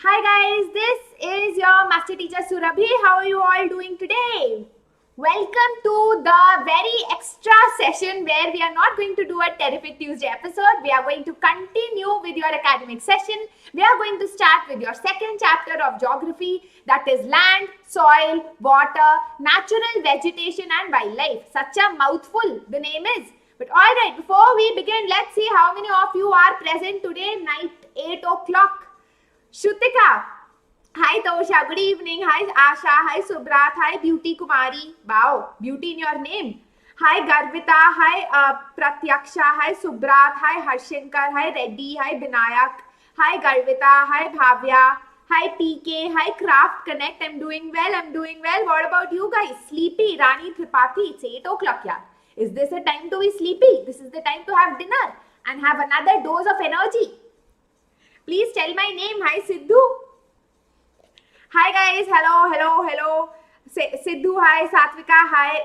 Hi guys, this is your master teacher Surabhi. How are you all doing today? Welcome to the very extra session where we are not going to do a Terrific Tuesday episode. We are going to continue with your academic session. We are going to start with your second chapter of geography, that is land, soil, water, natural vegetation and wildlife. Such a mouthful the name is. But alright, before we begin, let's see how many of you are present today night 8 o'clock. Shrutika, hi Tosha, good evening. Hi Asha, hi Subrat, hi Beauty Kumari. Wow, beauty in your name. Hi Garvita, hi Pratyaksha, hi Subrat, hi Harshankar, hi Reddy, hi Binayak, hi Garvita, hi Bhavya, hi PK, hi Craft Connect. I'm doing well. What about you guys? Sleepy, Rani Tripathi, it's 8 o'clock, yeah. Is this a time to be sleepy? This is the time to have dinner and have another dose of energy. Please tell my name. Hi, Siddhu. Hi, guys. Hello. Siddhu, hi. Satvika, hi.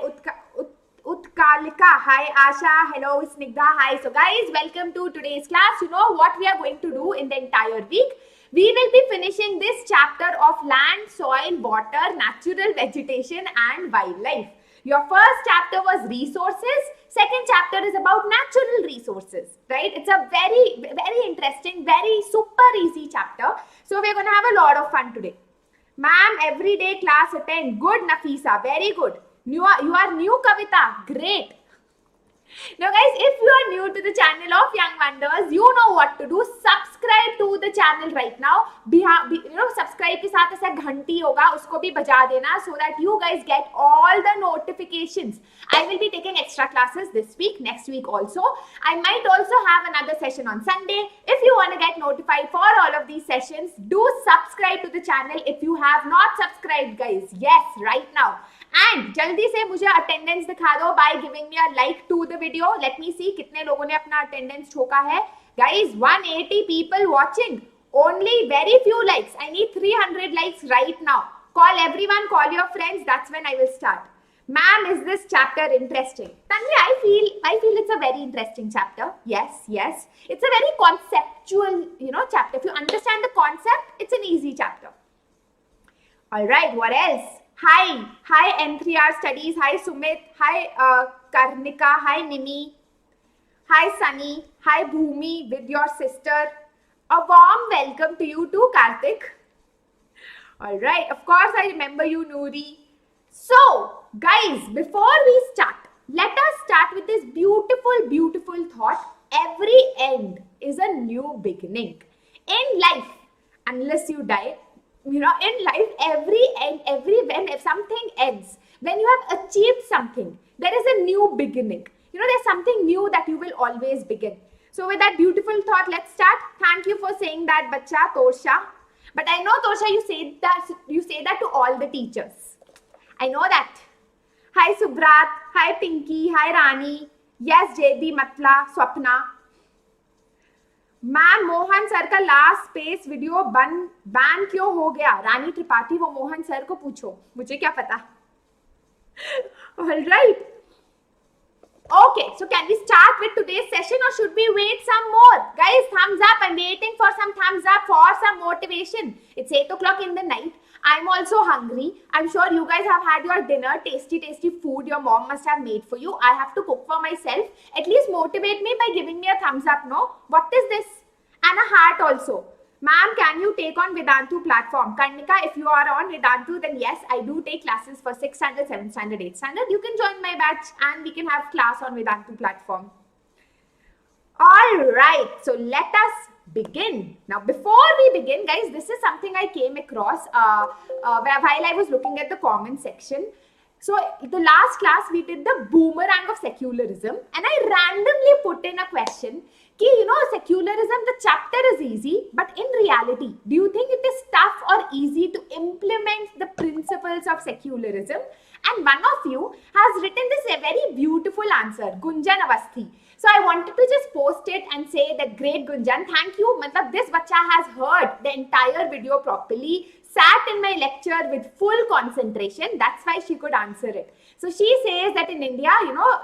Utkalika, hi. Asha, hello. Snigdha, hi. So, guys, welcome to today's class. You know what we are going to do in the entire week? We will be finishing this chapter of land, soil, water, natural vegetation and wildlife. Your first chapter was resources. Second chapter is about natural resources, right? It's a very interesting, very super easy chapter. So we're going to have a lot of fun today. Ma'am, everyday class attend. Good, Nafisa. Very good. You are new, Kavita. Great. Now guys, if you are new to the channel of Young Wonders, you know what to do. Subscribe to the channel right now. Subscribe के साथ ऐसा घंटी होगा, उसको भी बजा देना so that you guys get all the notifications. I will be taking extra classes this week, next week also. I might also have another session on Sunday. If you want to get notified for all of these sessions, do subscribe to the channel if you have not subscribed, guys. Yes, right now. And जल्दी से मुझे attendance दिखा दो by giving me a like to the video. Let me see कितने लोगों ने अपना attendance ठोका है. Guys, 180 people watching. Only very few likes. I need 300 likes right now. Call everyone, call your friends. That's when I will start. Ma'am, is this chapter interesting? Tanvi, I feel it's a very interesting chapter. Yes. It's a very conceptual, chapter. If you understand the concept, it's an easy chapter. All right, what else? Hi N3R Studies. Hi Sumit. Hi Karnika. Hi Nimi. Hi Sunny. Hi Bhumi with your sister. A warm welcome to you too, Karthik. All right, of course I remember you, Noori. So, guys, before we start, let us start with this beautiful thought. Every end is a new beginning. In life, unless you die, in life, if something ends, when you have achieved something, there is a new beginning. There's something new that you will always begin. So with that beautiful thought, let's start. Thank you for saying that, Bacha, Tosha. But I know, Tosha, you say that to all the teachers. I know that. Hi, Subrat. Hi, Pinky. Hi, Rani. Yes, JB, Matla, Swapna. Ma'am Mohan sir का last space video ban क्यों हो गया? रानी त्रिपाठी, वो Mohan sir को पूछो, मुझे क्या पता. All right. Okay, so can we start with today's session or should we wait some more? Guys, thumbs up. I'm waiting for some thumbs up for some motivation. It's 8 o'clock in the night. I'm also hungry. I'm sure you guys have had your dinner, tasty food your mom must have made for you. I have to cook for myself. At least motivate me by giving me a thumbs up, no? What is this? And a heart also. Ma'am, can you take on Vedantu platform? Karnika, if you are on Vedantu, then yes, I do take classes for 6th standard, 7th standard, 8th standard. You can join my batch and we can have class on Vedantu platform. All right, so let us begin. Now, before we begin, guys, this is something I came across while I was looking at the comment section. So, the last class, we did the boomerang of secularism and I randomly put in a question. Secularism, the chapter is easy, but in reality, do you think it is tough or easy to implement the principles of secularism? And one of you has written this a very beautiful answer, Gunjan Avasthi. So I wanted to just post it and say that great Gunjan, thank you. This bacha has heard the entire video properly, sat in my lecture with full concentration. That's why she could answer it. So she says that in India,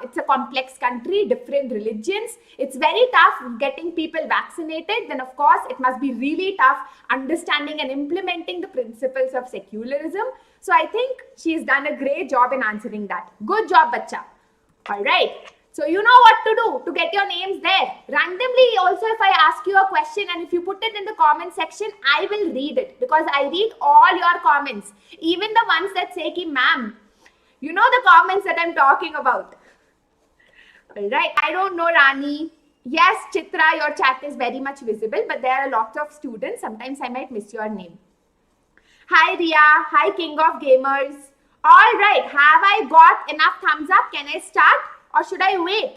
it's a complex country, different religions. It's very tough getting people vaccinated. Then of course, it must be really tough understanding and implementing the principles of secularism. So I think she's done a great job in answering that. Good job, bacha. All right. So you know what to do to get your names there. Randomly also, if I ask you a question and if you put it in the comment section, I will read it because I read all your comments. Even the ones that say ki ma'am, you know the comments that I'm talking about. All right. I don't know, Rani. Yes, Chitra, your chat is very much visible, but there are lots of students. Sometimes I might miss your name. Hi, Ria. Hi, King of Gamers. All right. Have I got enough thumbs up? Can I start? Or should I wait?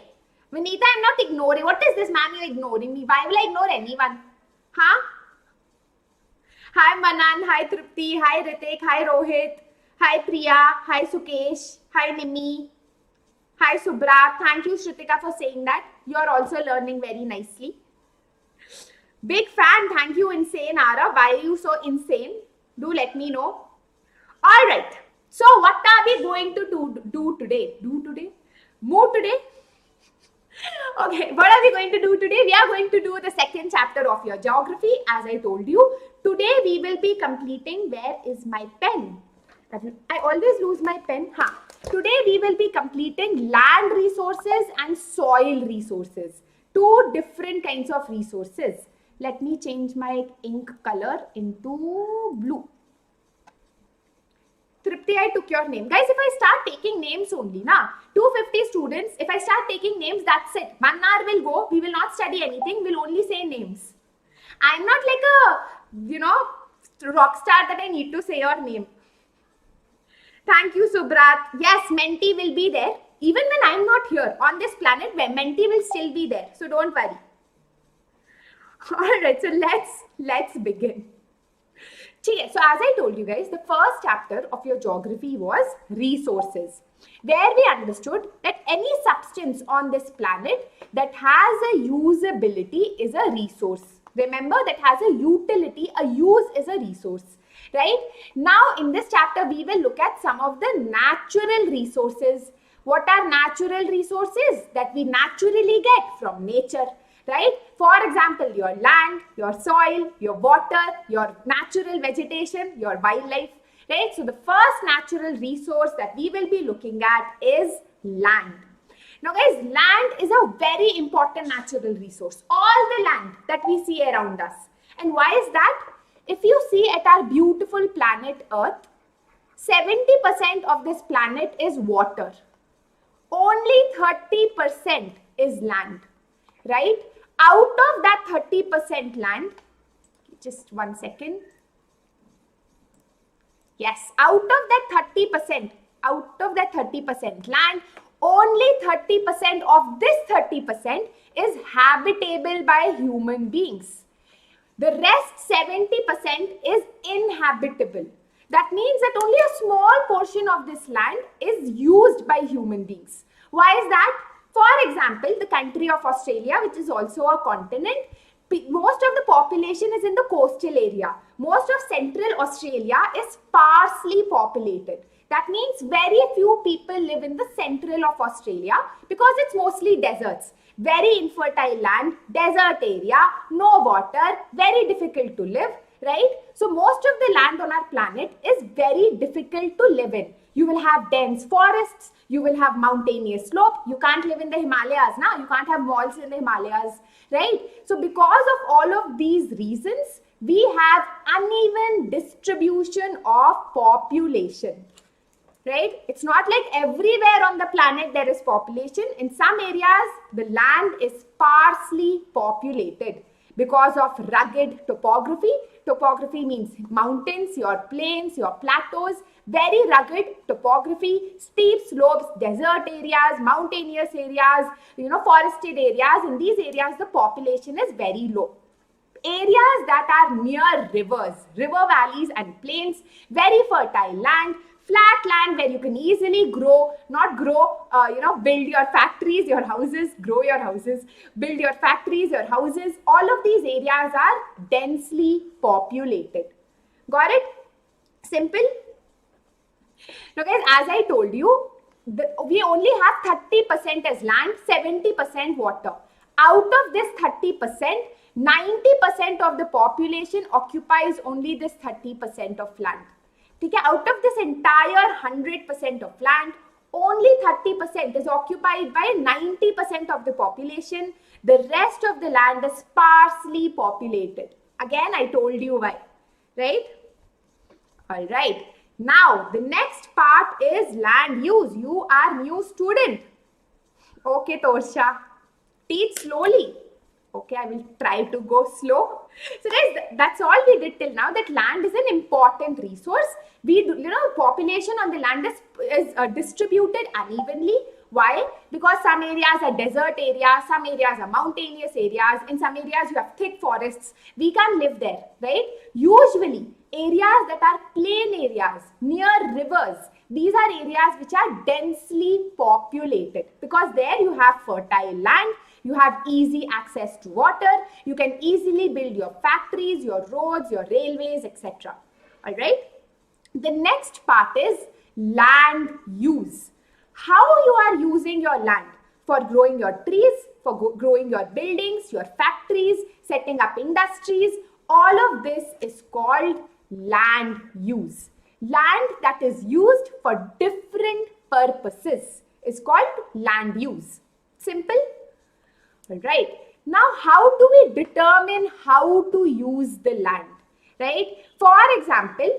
Vinita, I'm not ignoring. What is this, ma'am? You're ignoring me. Why will I ignore anyone? Huh? Hi, Manan. Hi, Tripti. Hi, Ritik. Hi, Rohit. Hi, Priya. Hi, Sukesh. Hi, Nimi. Hi, Subra. Thank you, Shrutika, for saying that. You're also learning very nicely. Big fan. Thank you, Insane Ara. Why are you so insane? Do let me know. All right. So, what are we going to do today? More today? Okay, what are we going to do today? We are going to do the second chapter of your geography, as I told you. Today we will be completing, where is my pen? I always lose my pen. Today we will be completing land resources and soil resources. Two different kinds of resources. Let me change my ink color into blue. Tripti, I took your name. Guys, if I start taking names only, 250 students, if I start taking names, that's it. 1 hour will go. We will not study anything. We'll only say names. I'm not like a, rock star that I need to say your name. Thank you, Subrat. Yes, Menti will be there. Even when I'm not here on this planet, Menti will still be there. So don't worry. All right, so let's begin. So as I told you guys, the first chapter of your geography was resources, where we understood that any substance on this planet that has a usability is a resource. Remember, that has a utility, a use is a resource, right? Now, in this chapter, we will look at some of the natural resources. What are natural resources? That we naturally get from nature. Right? For example, your land, your soil, your water, your natural vegetation, your wildlife, right? So the first natural resource that we will be looking at is land. Now guys, land is a very important natural resource. All the land that we see around us. And why is that? If you see at our beautiful planet Earth, 70% of this planet is water. Only 30% is land, right? Out of that 30% land, just 1 second. Yes, out of that 30% land, only 30% of this 30% is habitable by human beings. The rest 70% is inhabitable. That means that only a small portion of this land is used by human beings. Why is that? For example, the country of Australia, which is also a continent, most of the population is in the coastal area. Most of central Australia is sparsely populated. That means very few people live in the central of Australia because it's mostly deserts. Very infertile land, desert area, no water, very difficult to live, right? So most of the land on our planet is very difficult to live in. You will have dense forests, you will have mountainous slope. You can't live in the Himalayas now. You can't have malls in the Himalayas, right? So because of all of these reasons, we have uneven distribution of population, right? It's not like everywhere on the planet there is population. In some areas, the land is sparsely populated because of rugged topography. Topography means mountains, your plains, your plateaus, very rugged topography, steep slopes, desert areas, mountainous areas, forested areas. In these areas, the population is very low. Areas that are near rivers, river valleys and plains, very fertile land, flat land where you can easily grow, build your factories, your houses, grow your houses, build your factories, your houses. All of these areas are densely populated. Got it? Simple. Now guys, as I told you, we only have 30% as land, 70% water. Out of this 30%, 90% of the population occupies only this 30% of land. Okay? Out of this entire 100% of land, only 30% is occupied by 90% of the population. The rest of the land is sparsely populated. Again, I told you why, right? All right. Now, the next part is land use. You are new student. Okay, Torsha. Teach slowly. Okay, I will try to go slow. So guys, that's all we did till now, that land is an important resource. We do, population on the land is distributed unevenly. Why? Because some areas are desert areas, some areas are mountainous areas, in some areas you have thick forests. We can't live there, right? Usually, areas that are plain areas, near rivers, these are areas which are densely populated, because there you have fertile land, you have easy access to water, you can easily build your factories, your roads, your railways, etc. All right? The next part is land use. How you are using your land for growing your trees, for growing your buildings, your factories, setting up industries, all of this is called land use. Land that is used for different purposes is called land use. Simple? Alright. Now, how do we determine how to use the land? Right? For example,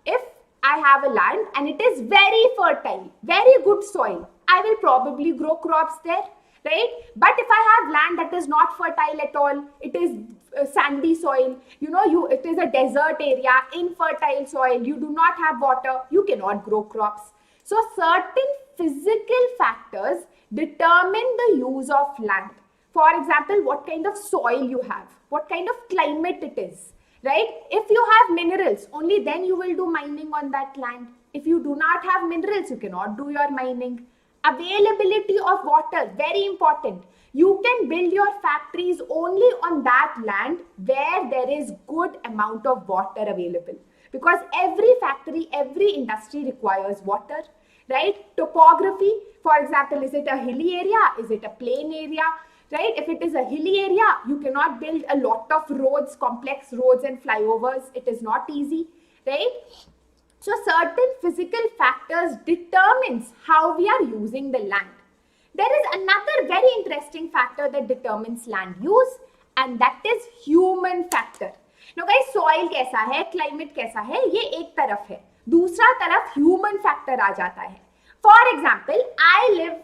if I have a land and it is very fertile, very good soil, I will probably grow crops there, right? But if I have land that is not fertile at all, it is sandy soil, it is a desert area, infertile soil, you do not have water, you cannot grow crops. So certain physical factors determine the use of land. For example, what kind of soil you have, what kind of climate it is. Right? If you have minerals, only then you will do mining on that land. If you do not have minerals, you cannot do your mining. Availability of water, very important. You can build your factories only on that land where there is good amount of water available. Because every factory, every industry requires water. Right? Topography, for example, is it a hilly area? Is it a plain area? Right? If it is a hilly area, you cannot build a lot of roads, complex roads and flyovers. It is not easy, right? So certain physical factors determines how we are using the land. There is another very interesting factor that determines land use, and that is human factor. Now guys, soil कैसा है, climate कैसा है, ये एक तरफ है. दूसरा तरफ human factor आ जाता है. For example, I live,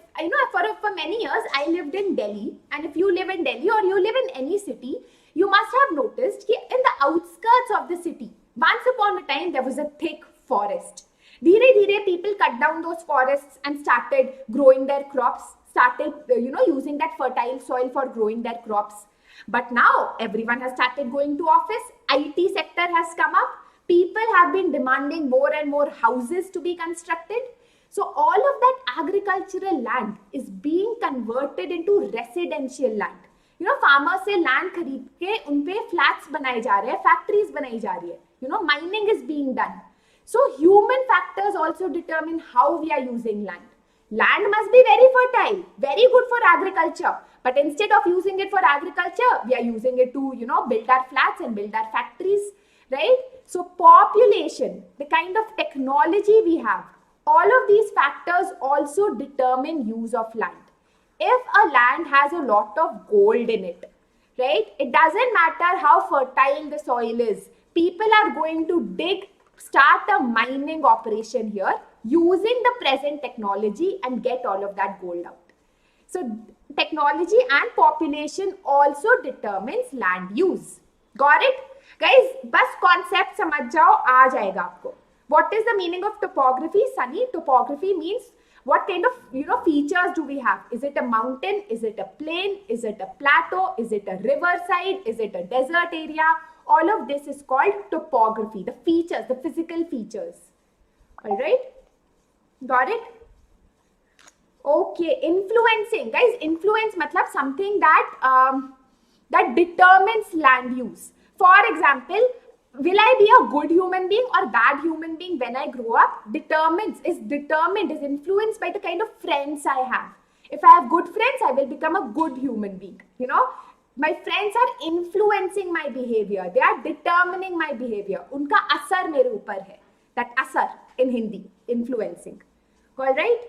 for many years, I lived in Delhi. And if you live in Delhi or you live in any city, you must have noticed that in the outskirts of the city, once upon a time, there was a thick forest. Dheere, people cut down those forests and started growing their crops, started, using that fertile soil for growing their crops. But now, everyone has started going to office. IT sector has come up. People have been demanding more and more houses to be constructed. So all of that agricultural land is being converted into residential land. Farmers से land खरीद के उन पे flats बनाए जा रहे हैं, factories बनाई जा रही है. Mining is being done. So human factors also determine how we are using land. Land must be very fertile, very good for agriculture. But instead of using it for agriculture, we are using it to, build our flats and build our factories, right? So population, the kind of technology we have, all of these factors also determine use of land. If a land has a lot of gold in it, right? It doesn't matter how fertile the soil is. People are going to start a mining operation here using the present technology and get all of that gold out. So technology and population also determines land use. Got it? Guys, बस concept समझ जाओ, आ जाएगा आपको. What is the meaning of topography? Sunny, topography means what kind of features do we have? Is it a mountain? Is it a plain? Is it a plateau? Is it a riverside? Is it a desert area? All of this is called topography. The features, the physical features. All right? Got it? Okay, influencing. Guys, influence matlab something that that determines land use. For example, will I be a good human being or bad human being when I grow up is influenced by the kind of friends I have. If I have good friends, I will become a good human being. You know, my friends are influencing my behavior. They are determining my behavior. Unka asar mere upar hai. That asar in Hindi, influencing. All right?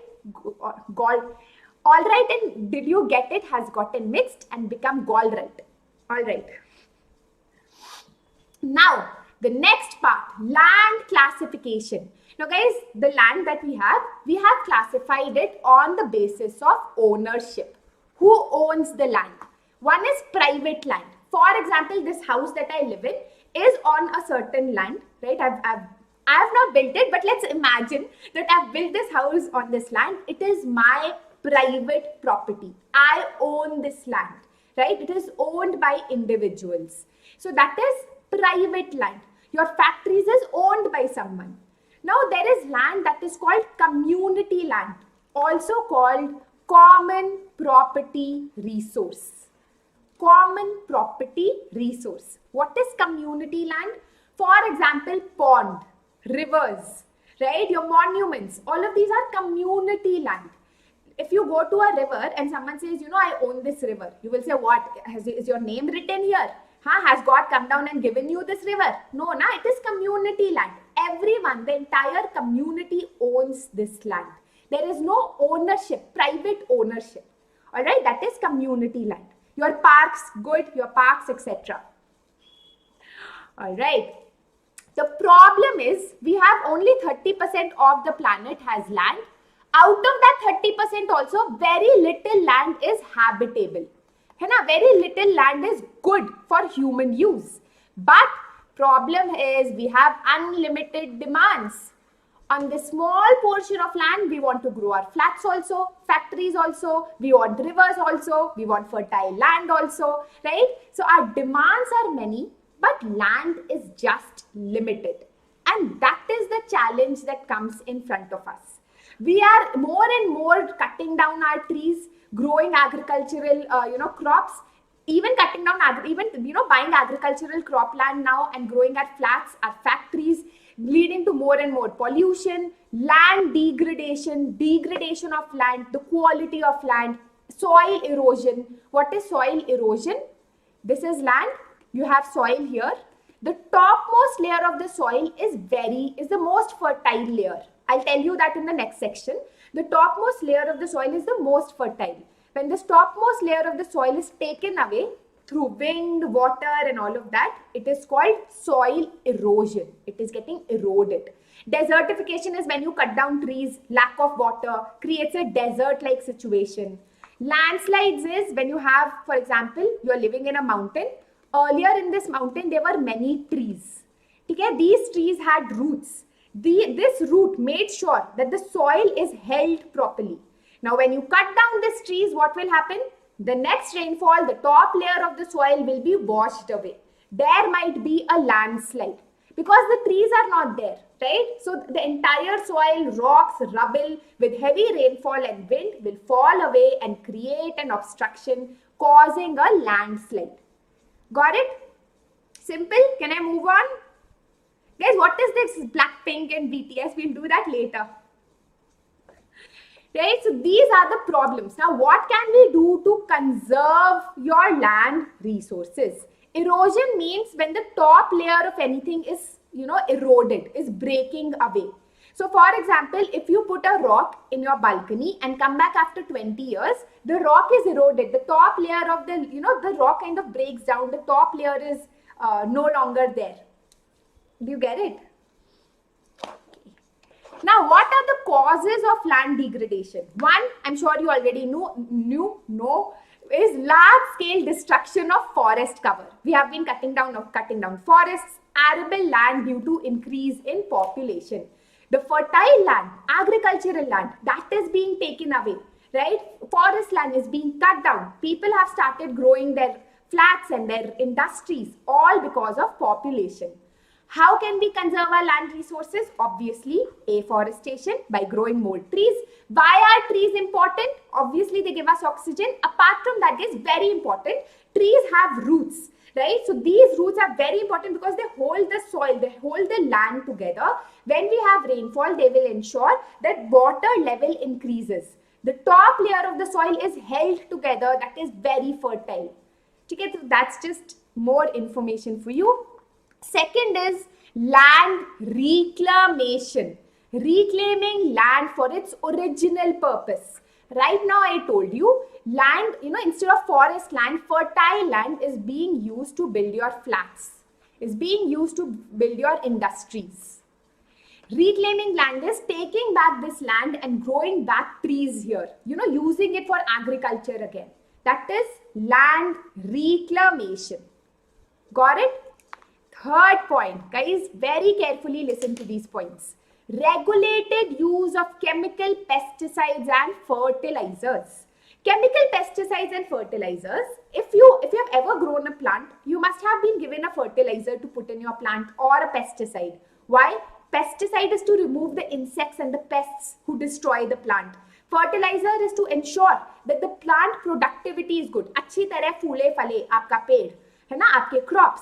All right, and did you get it? Has gotten mixed and become all right. All right. Now, the next part, land classification. Now guys, the land that we have classified it on the basis of ownership. Who owns the land? One is private land. For example, this house that I live in is on a certain land, right? I have not built it, but let's imagine that I've built this house on this land. It is my private property. I own this land, right? It is owned by individuals. So that is private land. Your factories is owned by someone. Now there is land that is called community land, also called common property resource. Common property resource. What is community land? For example, pond, rivers, right? Your monuments, all of these are community land. If you go to a river and someone says, you know, I own this river, you will say, what? Is your name written here? Has God come down and given you this river? No, it is community land. Everyone, the entire community owns this land. There is no ownership, private ownership. All right, that is community land. Your parks, good, your parks, etc. All right. The problem is we have only 30% of the planet has land. Out of that 30% also, very little land is habitable. Very little land is good for human use. But problem is we have unlimited demands. On this small portion of land, we want to grow our flats also, factories also, we want rivers also, we want fertile land also, right? So our demands are many, but land is just limited. And that is the challenge that comes in front of us. We are more and more cutting down our trees, growing agricultural, crops, even cutting down, buying agricultural cropland now and growing our flats, our factories, leading to more and more pollution, land degradation, degradation of land, the quality of land, soil erosion. What is soil erosion? This is land. You have soil here. The topmost layer of the soil is the most fertile layer. I'll tell you that in the next section. The topmost layer of the soil is the most fertile. When this topmost layer of the soil is taken away through wind, water and all of that, it is called soil erosion. It is getting eroded. Desertification is when you cut down trees, lack of water, creates a desert-like situation. Landslides is when you have, for example, you are living in a mountain. Earlier in this mountain, there were many trees. Okay? These trees had roots. This root made sure that the soil is held properly. Now, when you cut down these trees, what will happen? The next rainfall, the top layer of the soil will be washed away. There might be a landslide because the trees are not there, right? So, the entire soil, rocks, rubble with heavy rainfall and wind will fall away and create an obstruction causing a landslide. Got it? Simple? Can I move on? Guys, what is this Blackpink and BTS? We'll do that later. Right? So these are the problems. Now, what can we do to conserve your land resources? Erosion means when the top layer of anything is, eroded, is breaking away. So, for example, if you put a rock in your balcony and come back after 20 years, the rock is eroded. The top layer of the rock kind of breaks down. The top layer is no longer there. Do you get it? Now, what are the causes of land degradation? One, I'm sure you already know, is large-scale destruction of forest cover. We have been cutting down forests, arable land due to increase in population. The fertile land, agricultural land, that is being taken away, right? Forest land is being cut down. People have started growing their flats and their industries, all because of population. How can we conserve our land resources? Obviously, afforestation by growing more trees. Why are trees important? Obviously, they give us oxygen. Apart from that, is very important. Trees have roots. right? So these roots are very important because they hold the soil, they hold the land together. When we have rainfall, they will ensure that water level increases. The top layer of the soil is held together, that is very fertile. Okay, so that's just more information for you. Second is land reclamation. Reclaiming land for its original purpose. Right now I told you, land, instead of forest land, fertile land is being used to build your flats, is being used to build your industries. Reclaiming land is taking back this land and growing back trees here, using it for agriculture again. That is land reclamation. Got it? Third point, guys, very carefully listen to these points. Regulated use of chemical pesticides and fertilizers. Chemical pesticides and fertilizers, if you have ever grown a plant, you must have been given a fertilizer to put in your plant or a pesticide. Why? Pesticide is to remove the insects and the pests who destroy the plant. Fertilizer is to ensure that the plant productivity is good. अच्छी तरह फूले फले आपका पेड़, है ना, आपके crops.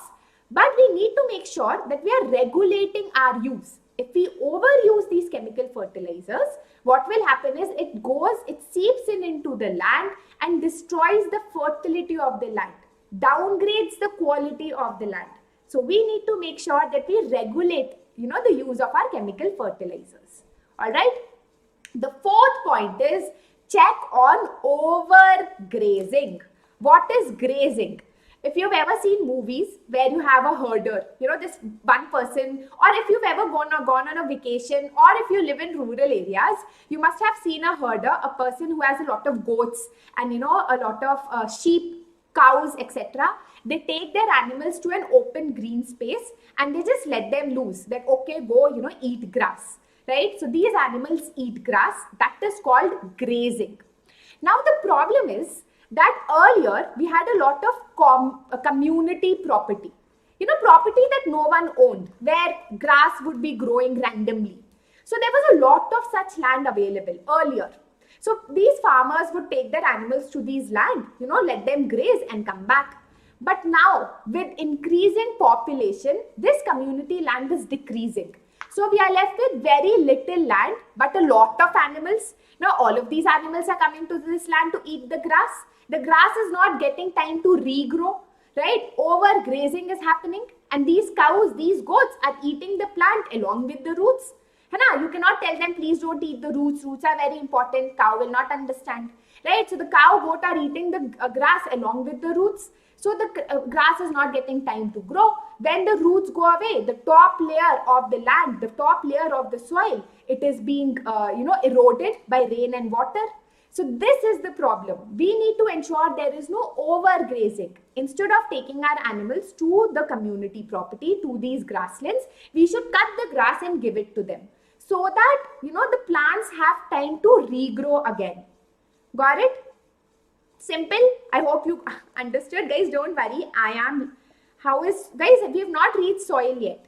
But we need to make sure that we are regulating our use. If we overuse these chemical fertilizers, what will happen is it seeps into the land and destroys the fertility of the land, downgrades the quality of the land. So we need to make sure that we regulate, the use of our chemical fertilizers. All right. The fourth point is check on overgrazing. What is grazing? If you've ever seen movies where you have a herder, this one person, or if you've ever gone on a vacation, or if you live in rural areas, you must have seen a herder, a person who has a lot of goats and, a lot of sheep, cows, etc. They take their animals to an open green space and they just let them loose. That, okay, go, eat grass, right? So these animals eat grass. That is called grazing. Now the problem is that earlier we had a lot of community property, property that no one owned, where grass would be growing randomly. So there was a lot of such land available earlier. So these farmers would take their animals to these land, let them graze and come back. But now with increasing population, this community land is decreasing. So we are left with very little land, but a lot of animals. Now all of these animals are coming to this land to eat the grass. The grass is not getting time to regrow, right? Overgrazing is happening, and these cows, these goats are eating the plant along with the roots. You cannot tell them, please don't eat the roots. Roots are very important. Cow will not understand, right? So the cow, goat are eating the grass along with the roots. So the grass is not getting time to grow. When the roots go away, the top layer of the land, the top layer of the soil, it is being, eroded by rain and water. So this is the problem. We need to ensure there is no overgrazing. Instead of taking our animals to the community property, to these grasslands, we should cut the grass and give it to them, so that, the plants have time to regrow again. Got it? Simple. I hope you understood. Guys, don't worry. Guys, we have not reached soil yet.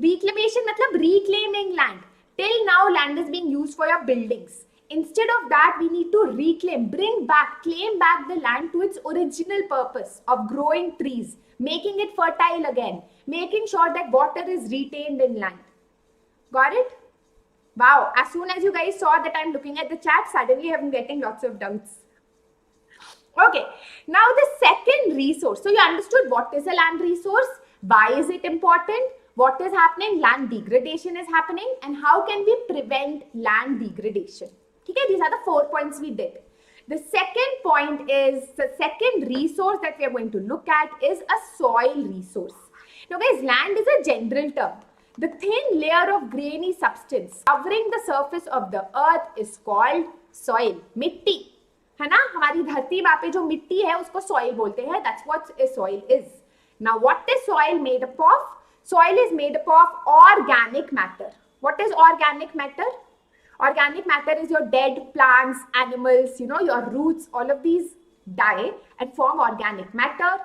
Reclamation matlab reclaiming land. Till now, land is being used for your buildings. Instead of that, we need to reclaim, claim back the land to its original purpose of growing trees, making it fertile again, making sure that water is retained in land. Got it? Wow, as soon as you guys saw that I'm looking at the chat, suddenly I'm getting lots of doubts. Okay, now the second resource. So you understood what is a land resource, why is it important, what is happening, land degradation is happening, and how can we prevent land degradation. Okay, these are the 4 points we did. The second point is, the second resource that we are going to look at is a soil resource. Now guys, land is a general term. The thin layer of grainy substance covering the surface of the earth is called soil. मिट्टी, है ना, हमारी धरती पे जो मिट्टी है उसको soil बोलते हैं. That's what a soil is. Now what is soil made up of? Soil is made up of organic matter. What is organic matter? Organic matter is your dead plants, animals, your roots, all of these die and form organic matter.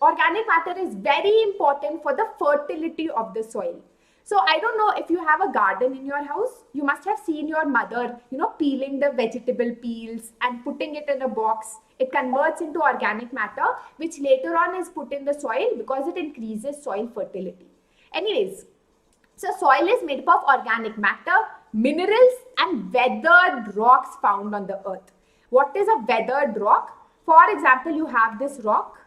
Organic matter is very important for the fertility of the soil. So I don't know if you have a garden in your house, you must have seen your mother, peeling the vegetable peels and putting it in a box. It converts into organic matter, which later on is put in the soil because it increases soil fertility. Anyways, so soil is made up of organic matter, minerals, and weathered rocks found on the earth. What is a weathered rock? For example, you have this rock,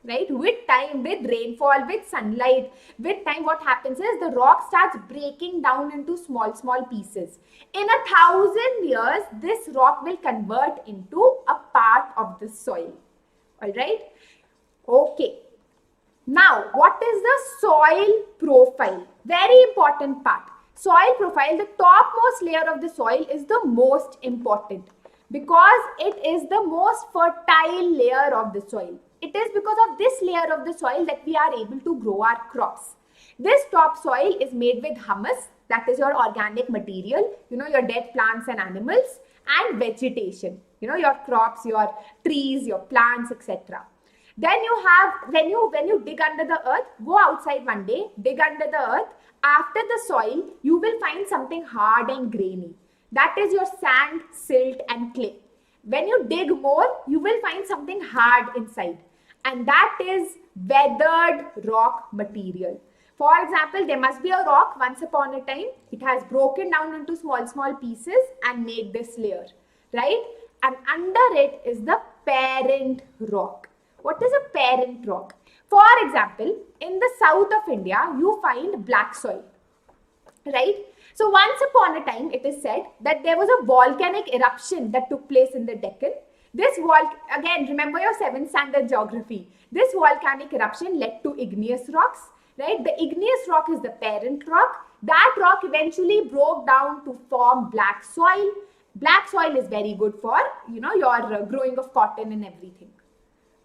right? With time, with rainfall, with sunlight, with time, what happens is the rock starts breaking down into small pieces. In 1,000 years, this rock will convert into a part of the soil. All right? Okay. Now, what is the soil profile? Very important part. Soil profile, the topmost layer of the soil is the most important because it is the most fertile layer of the soil. It is because of this layer of the soil that we are able to grow our crops. This topsoil is made with humus, that is your organic material, your dead plants and animals, and vegetation, your crops, your trees, your plants, etc. Then you have, when you dig under the earth, go outside one day, dig under the earth. After the soil, you will find something hard and grainy. That is your sand, silt, and clay. When you dig more, you will find something hard inside. And that is weathered rock material. For example, there must be a rock once upon a time. It has broken down into small pieces and made this layer, right? And under it is the parent rock. What is a parent rock? For example, in the south of India, you find black soil, right? So once upon a time, it is said that there was a volcanic eruption that took place in the Deccan. This again, remember your 7th standard geography. This volcanic eruption led to igneous rocks, right? The igneous rock is the parent rock. That rock eventually broke down to form black soil. Black soil is very good for, your growing of cotton and everything.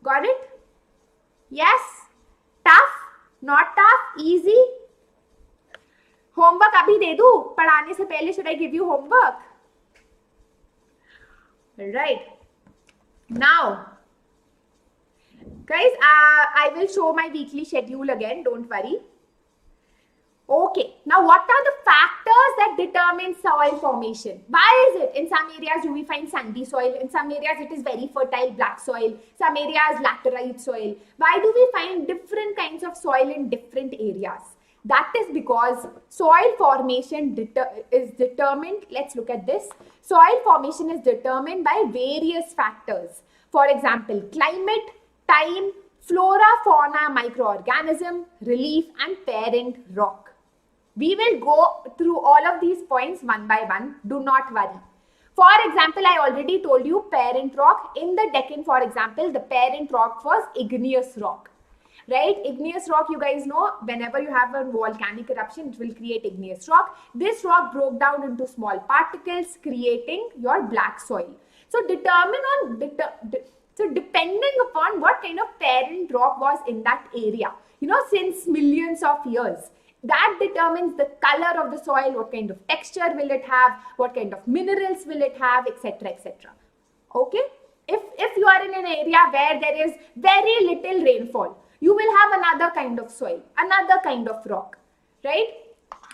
Got it? Yes? Tough? Not tough? Easy? Homework abhi de do? Padhane se pehle should I give you homework? Alright. Now, guys, I will show my weekly schedule again. Don't worry. Okay. Now, what are the factors that determine soil formation? Why is it in some areas do we find sandy soil? In some areas it is very fertile black soil. Some areas laterite soil. Why do we find different kinds of soil in different areas? That is because soil formation is determined. Let's look at this. Soil formation is determined by various factors. For example, climate, time, flora, fauna, microorganism, relief, and parent rock. We will go through all of these points one by one. Do not worry. For example, I already told you parent rock. In the Deccan, for example, the parent rock was igneous rock. Right? Igneous rock, you guys know, whenever you have a volcanic eruption, it will create igneous rock. This rock broke down into small particles, creating your black soil. So, depending upon what kind of parent rock was in that area, since millions of years, that determines the color of the soil, what kind of texture will it have, what kind of minerals will it have, etc., etc. Okay? If you are in an area where there is very little rainfall, you will have another kind of soil, another kind of rock, right?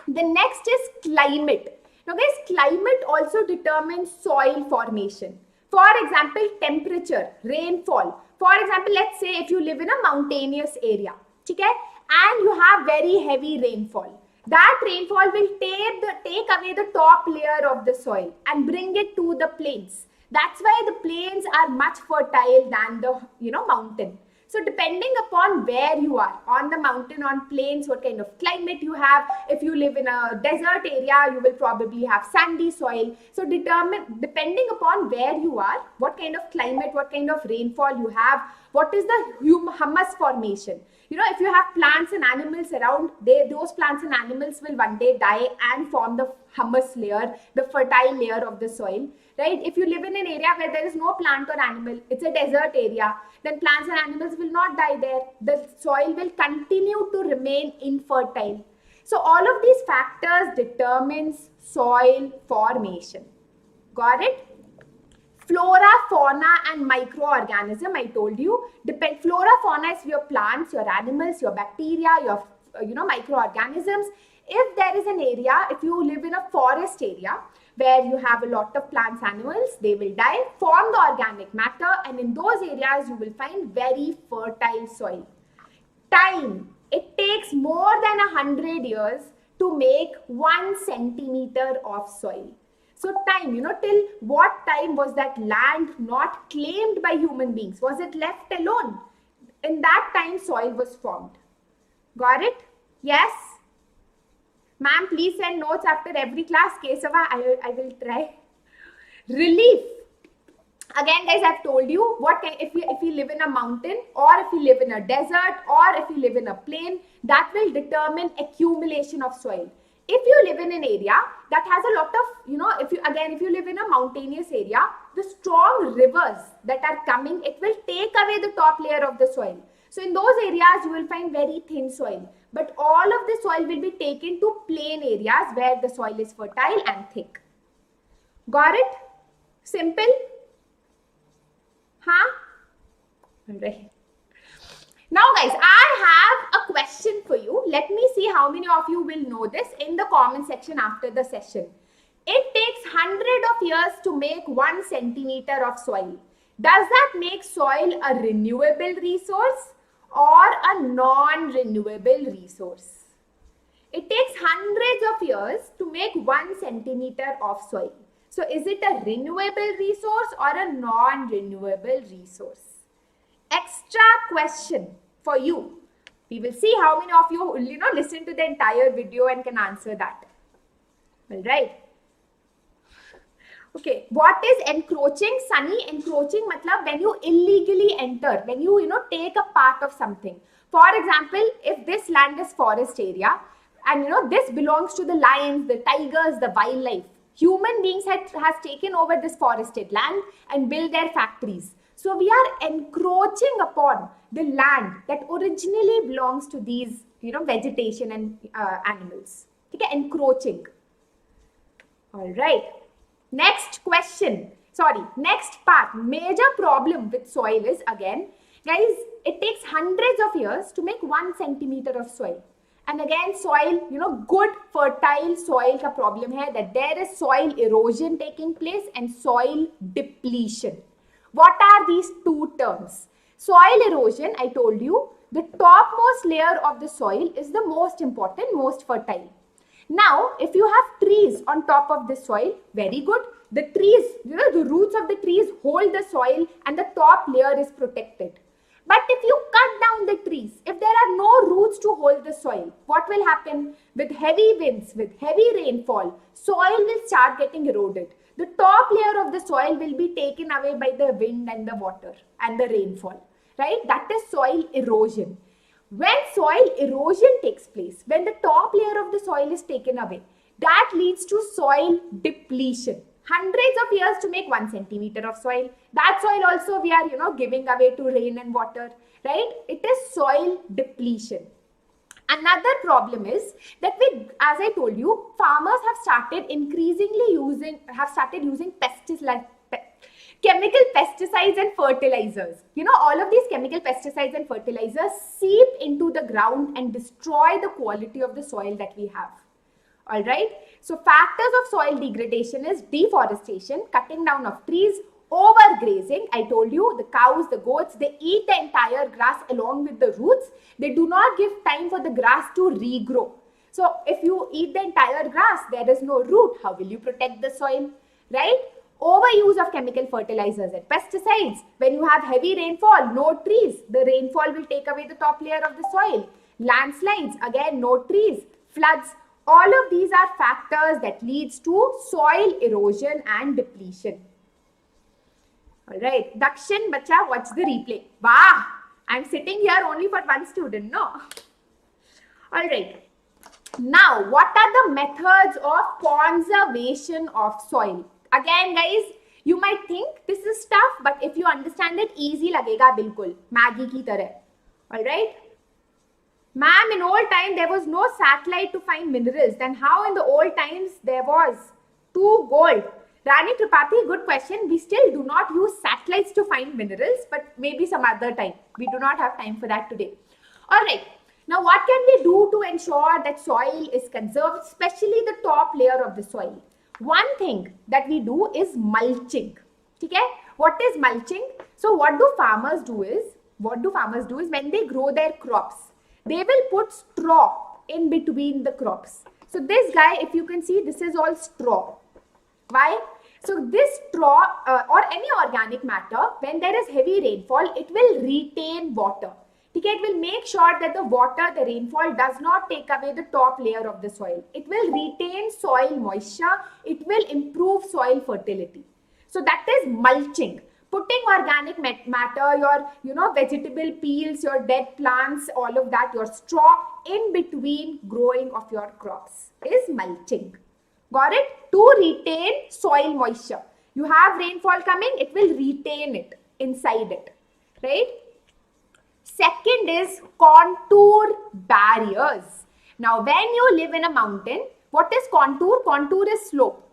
The next is climate. Now guys, climate also determines soil formation. For example, temperature, rainfall. For example, let's say if you live in a mountainous area, okay, and you have very heavy rainfall. That rainfall will take away the top layer of the soil and bring it to the plains. That's why the plains are much fertile than the mountain. So depending upon where you are, on the mountain, on plains, what kind of climate you have. If you live in a desert area, you will probably have sandy soil. So depending upon where you are, what kind of climate, what kind of rainfall you have, what is the humus formation. If you have plants and animals around, those plants and animals will one day die and form the humus layer, the fertile layer of the soil. Right? If you live in an area where there is no plant or animal, it's a desert area, then plants and animals will not die there. The soil will continue to remain infertile. So all of these factors determines soil formation. Got it? Flora, fauna, and microorganism, I told you. Flora, fauna is your plants, your animals, your bacteria, your microorganisms. If there is an area, if you live in a forest area, where you have a lot of plants, animals, they will die, form the organic matter, and in those areas you will find very fertile soil. Time. It takes more than 100 years to make 1 centimeter of soil. So time, till what time was that land not claimed by human beings? Was it left alone? In that time, soil was formed. Got it? Yes? Ma'am, please send notes after every class. Kesava, I will try. Relief. Again, guys, I've told you, if you live in a mountain, or if you live in a desert, or if you live in a plain, that will determine accumulation of soil. If you live in an area that has a lot of, if you live in a mountainous area, the strong rivers that are coming, it will take away the top layer of the soil. So in those areas, you will find very thin soil. But all of the soil will be taken to plain areas where the soil is fertile and thick. Got it? Simple? Huh? Alright. Now guys, I have a question for you. Let me see how many of you will know this in the comment section after the session. It takes hundreds of years to make 1 centimeter of soil. Does that make soil a renewable resource or a non-renewable resource? It takes hundreds of years to make 1 centimeter of soil. So is it a renewable resource or a non-renewable resource? Extra question for you. We will see how many of you listen to the entire video and can answer that. All right. Okay. What is encroaching? Sunny, encroaching matlab when you illegally enter, when you take a part of something. For example, if this land is forest area and this belongs to the lions, the tigers, the wildlife. Human beings has taken over this forested land and built their factories. So we are encroaching upon the land that originally belongs to these, vegetation and animals. Okay, encroaching. All right. Next question. Next part. Major problem with soil is, again, guys, it takes hundreds of years to make 1 centimeter of soil. And again, soil, good fertile soil ka problem hai that there is soil erosion taking place and soil depletion. What are these two terms? Soil erosion, I told you, the topmost layer of the soil is the most important, most fertile. Now, if you have trees on top of the soil, very good. The trees, the roots of the trees hold the soil and the top layer is protected. But if you cut down the trees, if there are no roots to hold the soil, what will happen? With heavy winds, with heavy rainfall, soil will start getting eroded. The top layer of the soil will be taken away by the wind and the water and the rainfall, right? That is soil erosion. When soil erosion takes place, when the top layer of the soil is taken away, that leads to soil depletion. Hundreds of years to make 1 centimeter of soil. That soil also we are, giving away to rain and water, right? It is soil depletion. Another problem is that as I told you, farmers have started using chemical pesticides and fertilizers. All of these chemical pesticides and fertilizers seep into the ground and destroy the quality of the soil that we have. All right. So factors of soil degradation is deforestation, cutting down of trees, overgrazing. I told you the cows, the goats, they eat the entire grass along with the roots. They do not give time for the grass to regrow. So if you eat the entire grass, there is no root. How will you protect the soil, right? Overuse of chemical fertilizers and pesticides. When you have heavy rainfall, no trees. The rainfall will take away the top layer of the soil. Landslides, again, no trees. Floods. All of these are factors that leads to soil erosion and depletion. All right. Dakshin, bacha, watch the replay. Wow. I'm sitting here only for one student, no? All right. Now, what are the methods of conservation of soil? Again, guys, you might think this is tough, but if you understand it, easy lagega bilkul. Maggie ki tarah. All right. Ma'am, in old time, there was no satellite to find minerals. Then how in the old times there was? 2 gold. Rani Tripathi, good question. We still do not use satellites to find minerals, but maybe some other time. We do not have time for that today. All right. Now, what can we do to ensure that soil is conserved, especially the top layer of the soil? One thing that we do is mulching. Okay? What is mulching? So what do farmers do is when they grow their crops, they will put straw in between the crops. So this guy, if you can see, this is all straw. Why? So this straw or any organic matter, when there is heavy rainfall, it will retain water. Okay, it will make sure that the water, the rainfall does not take away the top layer of the soil. It will retain soil moisture. It will improve soil fertility. So that is mulching. Putting organic matter, your vegetable peels, your dead plants, all of that, your straw in between growing of your crops is mulching. Got it? To retain soil moisture. You have rainfall coming, it will retain it inside it. Right? Second is contour barriers. Now, when you live in a mountain, what is contour? Contour is slope.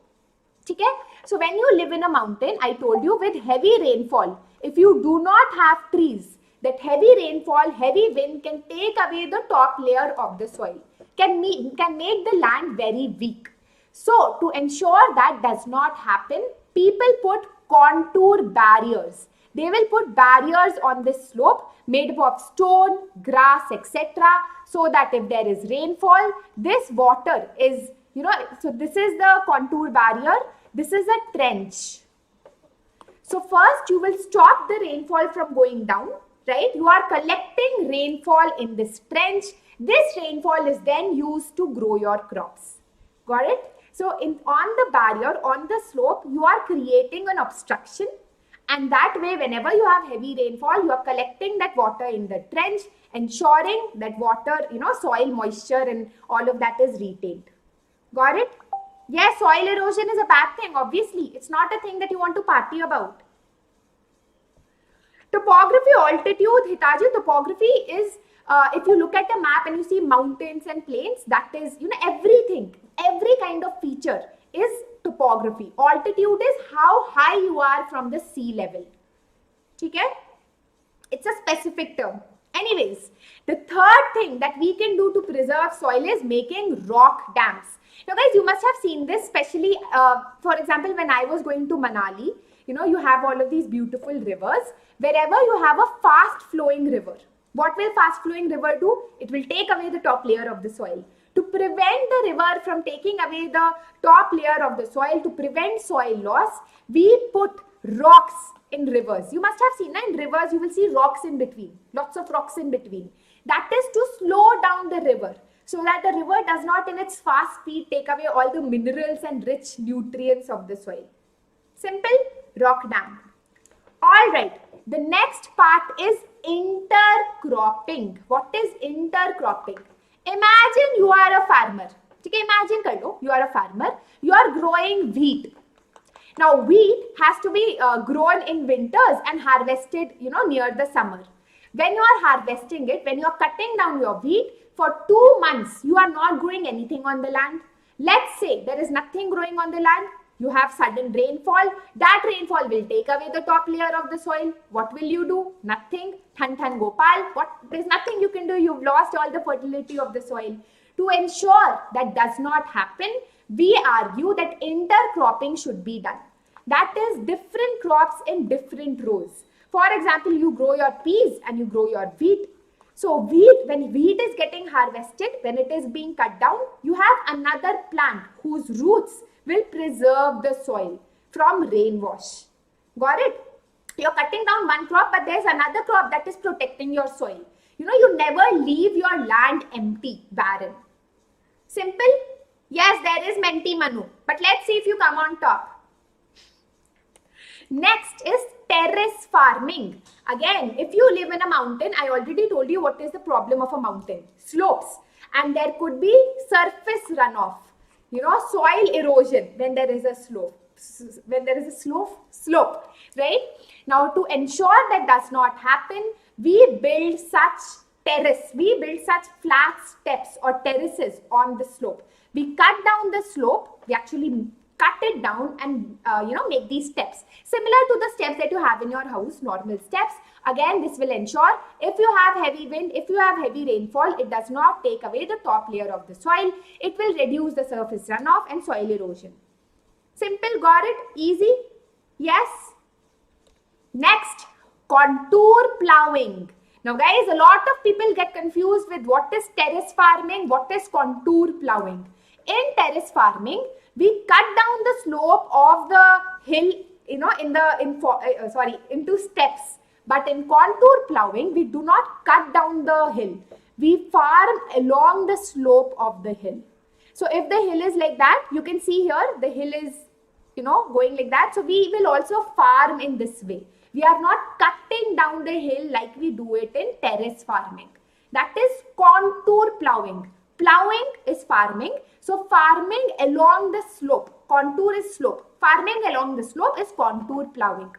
Okay? So, when you live in a mountain, I told you with heavy rainfall, if you do not have trees, that heavy rainfall, heavy wind can take away the top layer of the soil, can make the land very weak. So, to ensure that does not happen, people put contour barriers. They will put barriers on this slope made up of stone, grass, etc. so that if there is rainfall, this water is, so this is the contour barrier. This is a trench. So first you will stop the rainfall from going down, right? You are collecting rainfall in this trench. This rainfall is then used to grow your crops. Got it? So on the barrier, on the slope, you are creating an obstruction. And that way, whenever you have heavy rainfall, you are collecting that water in the trench, ensuring that water, soil moisture and all of that is retained. Got it? Yes, soil erosion is a bad thing, obviously. It's not a thing that you want to party about. Topography, altitude, Hitaji, topography is, if you look at a map and you see mountains and plains, that is, everything, every kind of feature is topography. Altitude is how high you are from the sea level. Okay? It's a specific term. Anyways, the third thing that we can do to preserve soil is making rock dams. Now guys, you must have seen this, especially, for example, when I was going to Manali, you have all of these beautiful rivers. Wherever you have a fast flowing river, what will fast flowing river do? It will take away the top layer of the soil. To prevent the river from taking away the top layer of the soil, to prevent soil loss, we put rocks in rivers. You must have seen in rivers, you will see rocks in between, lots of rocks in between. That is to slow down the river so that the river does not in its fast speed take away all the minerals and rich nutrients of the soil. Simple, rock dam. All right, the next part is intercropping. What is intercropping? Imagine you are a farmer. Okay, imagine you are a farmer. You are growing wheat. Now wheat has to be grown in winters and harvested, near the summer. When you are harvesting it, when you are cutting down your wheat, for 2 months you are not growing anything on the land. Let's say there is nothing growing on the land. You have sudden rainfall. That rainfall will take away the top layer of the soil. What will you do? Nothing. Than than Gopal. There's nothing you can do. You've lost all the fertility of the soil. To ensure that does not happen, we argue that intercropping should be done. That is different crops in different rows. For example, you grow your peas and you grow your wheat. So when wheat is getting harvested, when it is being cut down, you have another plant whose roots will preserve the soil from rainwash. Got it? You're cutting down one crop, but there's another crop that is protecting your soil. You never leave your land empty, barren. Simple? Yes, there is menti Manu. But let's see if you come on top. Next is terrace farming. Again, if you live in a mountain, I already told you what is the problem of a mountain. Slopes. And there could be surface runoff. Soil erosion when there is a slope. When there is a slope, right? Now, to ensure that does not happen, we build such flat steps or terraces on the slope. We cut down the slope, we actually cut it down and make these steps. Similar to the steps that you have in your house, normal steps. Again, this will ensure if you have heavy wind, if you have heavy rainfall, it does not take away the top layer of the soil. It will reduce the surface runoff and soil erosion. Simple, got it? Easy? Yes? Next, contour plowing. Now guys, a lot of people get confused with what is terrace farming, what is contour plowing. In terrace farming, we cut down the slope of the hill, into steps. But in contour plowing, we do not cut down the hill. We farm along the slope of the hill. So if the hill is like that, you can see here, the hill is, going like that. So we will also farm in this way. We are not cutting down the hill like we do it in terrace farming. That is contour plowing. Plowing is farming. So farming along the slope. Contour is slope. Farming along the slope is contour plowing.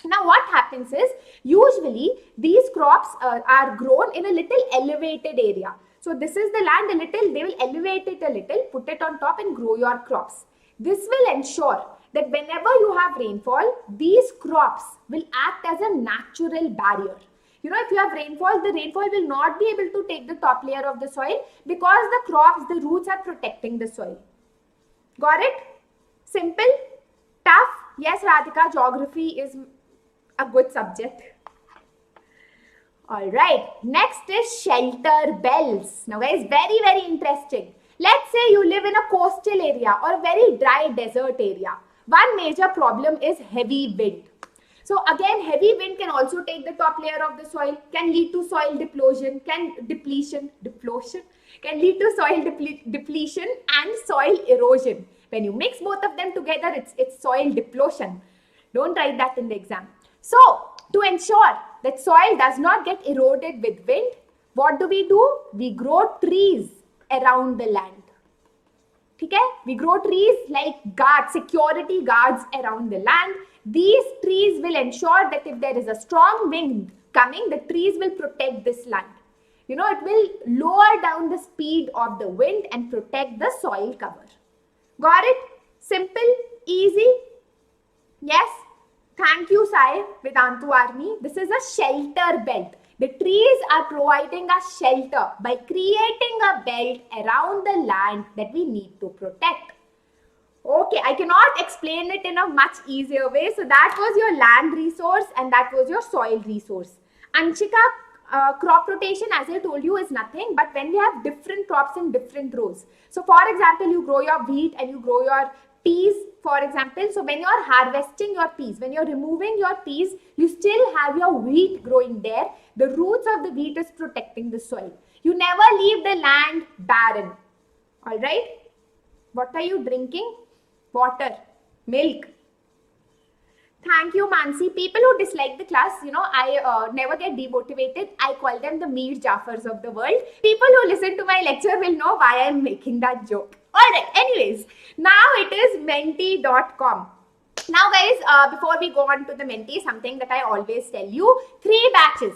Now what happens is, usually these crops are grown in a little elevated area. So this is the land a little, they will elevate it a little, put it on top and grow your crops. This will ensure that whenever you have rainfall, these crops will act as a natural barrier. If you have rainfall, the rainfall will not be able to take the top layer of the soil because the crops, the roots are protecting the soil. Got it? Simple? Tough? Yes, Radhika, geography is a good subject. Alright, next is shelter bells. Now guys, very, very interesting. Let's say you live in a coastal area or a very dry desert area. One major problem is heavy wind. So again, heavy wind can also take the top layer of the soil, can lead to soil depletion, can lead to soil depletion and soil erosion. When you mix both of them together, it's soil depletion. Don't write that in the exam. So to ensure that soil does not get eroded with wind, what do? We grow trees around the land. Okay? We grow trees like guards, security guards around the land. These trees will ensure that if there is a strong wind coming, the trees will protect this land. It will lower down the speed of the wind and protect the soil cover. Got it? Simple? Easy? Yes? Thank you, Sai, Vedantu Army. This is a shelter belt. The trees are providing us shelter by creating a belt around the land that we need to protect. Okay, I cannot explain it in a much easier way. So that was your land resource and that was your soil resource. Anshika, crop rotation, as I told you, is nothing but when we have different crops in different rows. So for example, you grow your wheat and you grow your peas, for example. So when you are harvesting your peas, when you are removing your peas, you still have your wheat growing there. The roots of the wheat is protecting the soil. You never leave the land barren. Alright? What are you drinking? Water, milk. Thank you, Mansi. People who dislike the class, I never get demotivated. I call them the Mir Jaffars of the world. People who listen to my lecture will know why I'm making that joke. Alright, anyways, now it is menti.com. Now guys, before we go on to the menti, something that I always tell you, 3 batches.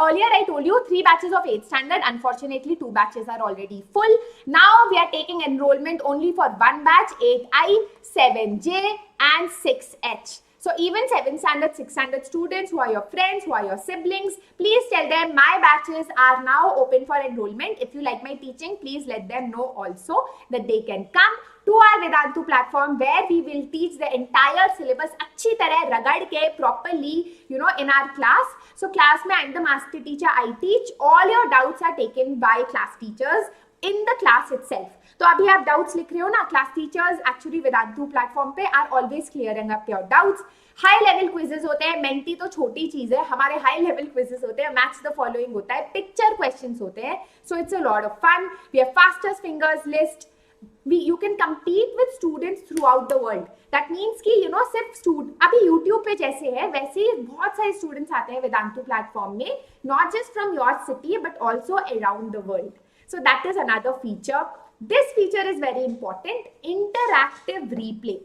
Earlier I told you 3 batches of 8th standard. Unfortunately, 2 batches are already full. Now we are taking enrollment only for 1 batch, 8I, 7J and 6H. So even 7th standard, 6th standard students who are your friends, who are your siblings, please tell them my batches are now open for enrollment. If you like my teaching, please let them know also that they can come to our Vedantu platform where we will teach the entire syllabus अच्छी तरह रगड़ के properly, in our class. So class में I'm the master teacher, I teach. All your doubts are taken by class teachers in the class itself. तो अभी आप doubts लिख रहे हो ना, class teachers actually Vedantu platform पे are always clearing up your doubts. High level quizzes होते हैं, मेंटी तो छोटी चीज है, हमारे हाई लेवल क्विजेस होते हैं, मैथ्स द फॉलोइंग होता है, पिक्चर क्वेश्चंस होते हैं. So it's a lot of fun. We have fastest fingers list. You can compete with students throughout the world. That means कि सिर्फ अभी YouTube पे जैसे है वैसे ही बहुत सारे students आते हैं वेदांतु प्लेटफॉर्म में, not just from your city but also around the world. So that is another feature. This feature is very important. Interactive replay.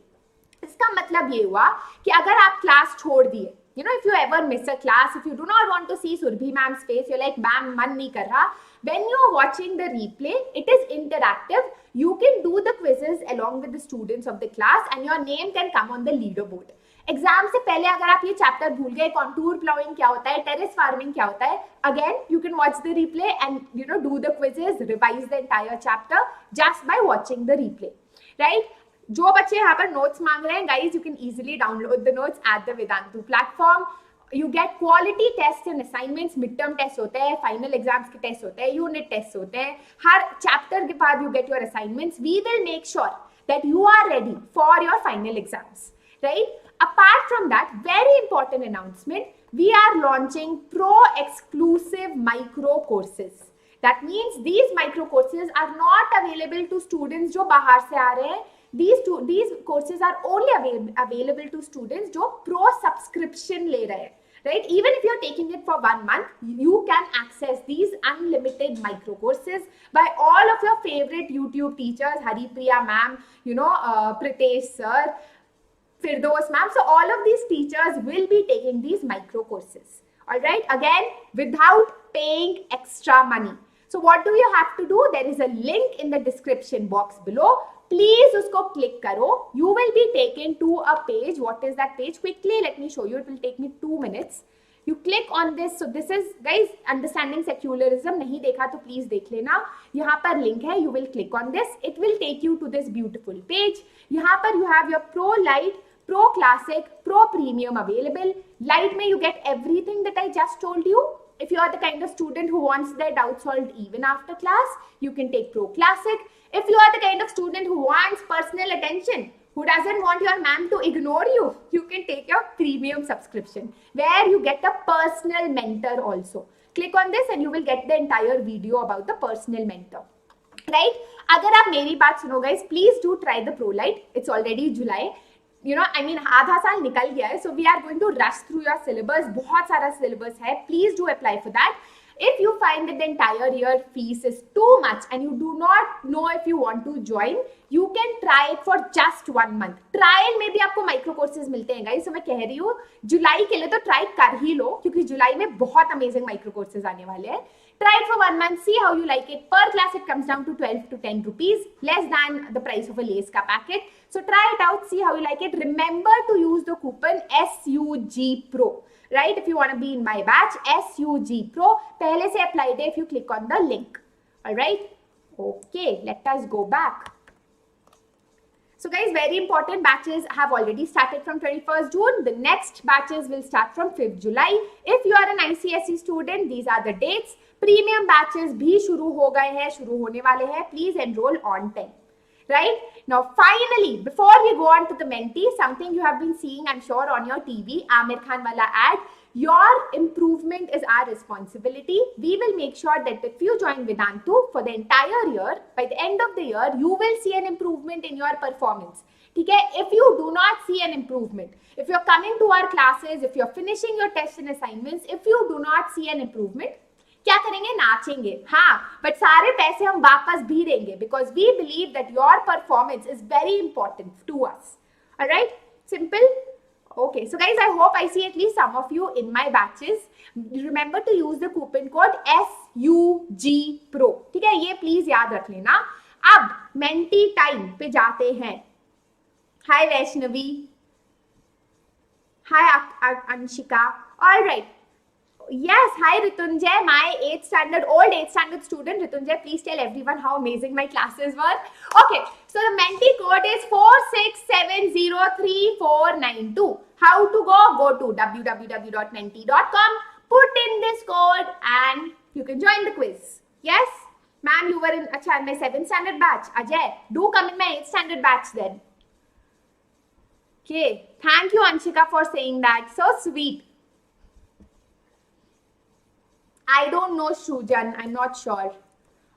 इसका मतलब ये हुआ कि अगर आप क्लास छोड़ दिए, if you ever miss a class, if you do not want to see Surabhi Ma'am's face, you're like, ma'am, मन नहीं कर रहा. When you are watching the replay, it is interactive. You can do the quizzes along with the students of the class and your name can come on the leaderboard. Exam से पहले अगर आप ये chapter भूल गए, contour ploughing क्या होता है, टेरेस फार्मिंग क्या होता है, again you can watch the replay and do the quizzes, revise the entire chapter just by watching the replay, right? जो बच्चे यहाँ पर notes मांग रहे हैं, guys, you can easily download the notes at the Vedantu platform. You get quality tests and assignments, midterm tests होते हैं, final exams के tests होते हैं, unit tests होते हैं, हर chapter के बाद you get your assignments. We will make sure that you are ready for your final exams, right? Apart from that, very important announcement, we are launching pro exclusive micro courses. That means these micro courses are not available to students जो बाहर से आ रहे हैं. These courses are only available to students जो pro subscription ले रहे हैं. Right? Even if you're taking it for 1 month, you can access these unlimited micro courses by all of your favorite YouTube teachers, Haripriya ma'am, Pritesh sir, Firdos ma'am. So all of these teachers will be taking these micro courses. All right. Again, without paying extra money. So what do you have to do? There is a link in the description box below. Please usko click karo. You will be taken to a page. What is that page? Quickly, let me show you. It will take me 2 minutes. You click on this. So this is, guys, understanding secularism. Nahi dekha to please dekh lena. Yahan par link hai. You will click on this. It will take you to this beautiful page. Yahan par you have your Pro Light, Pro Classic, Pro Premium available. Light mein you get everything that I just told you. If you are the kind of student who wants their doubts solved even after class, you can take Pro Classic. If you are the kind of student who wants personal attention, who doesn't want your ma'am to ignore you, you can take your premium subscription where you get a personal mentor also. Click on this and you will get the entire video about the personal mentor. Right? अगर आप मेरी बात सुनो guys, please do try the Pro Light. It's already July. आधा साल निकल गया है, so we are going to rush through your syllabus. बहुत सारा syllabus है. Please do apply for that. If you find that the entire year fees is too much and you do not know if you want to join, you can try it for just 1 month. Trial में भी आपको micro courses मिलते हैं guys. So मैं कह रही हूँ जुलाई के लिए तो try कर ही लो क्योंकि जुलाई में बहुत amazing micro courses आने वाले हैं. Try it for 1 month, see how you like it. Per class it comes down to 12 to 10 rupees, less than the price of a lace ka packet. So try it out, see how you like it. Remember to use the coupon SUG Pro. Right? If you want to be in my batch, SUG Pro. Pehle se applied if you click on the link. Alright? Okay, let us go back. So guys, very important batches have already started from 21st June. The next batches will start from 5th July. If you are an ICSE student, these are the dates. Premium batches bhi shuru ho gaye hain, shuru hone wale hain. Please enroll on time. Right? Now, finally, before we go on to the menti, something you have been seeing, I'm sure, on your TV, Amir Khan wala ad. Your improvement is our responsibility. We will make sure that if you join Vedantu for the entire year, by the end of the year, you will see an improvement in your performance. Okay? If you do not see an improvement, if you're coming to our classes, if you're finishing your tests and assignments, if you do not see an improvement, क्या करेंगे? नाचेंगे. हाँ, but सारे पैसे हम वापस भी देंगे because we believe that your performance is very important to us. Alright? Simple? Okay, so guys, I hope I see at least some of you in my batches. Remember to use the coupon code SUG Pro. ठीक है? ये please याद रख लेना. अब menti time पे जाते हैं. Hi Vaishnavi. Hi Anshika. Alright. Yes, hi Ritunjay, my 8th standard, old 8th standard student. Ritunjay, please tell everyone how amazing my classes were. Okay, so the menti code is 46703492. How to go? Go to www.menti.com, put in this code and you can join the quiz. Yes? Ma'am, you were in my 7th standard batch. Ajay, do come in my 8th standard batch then. Okay, thank you Anshika for saying that. So sweet. I don't know Shujan, I'm not sure.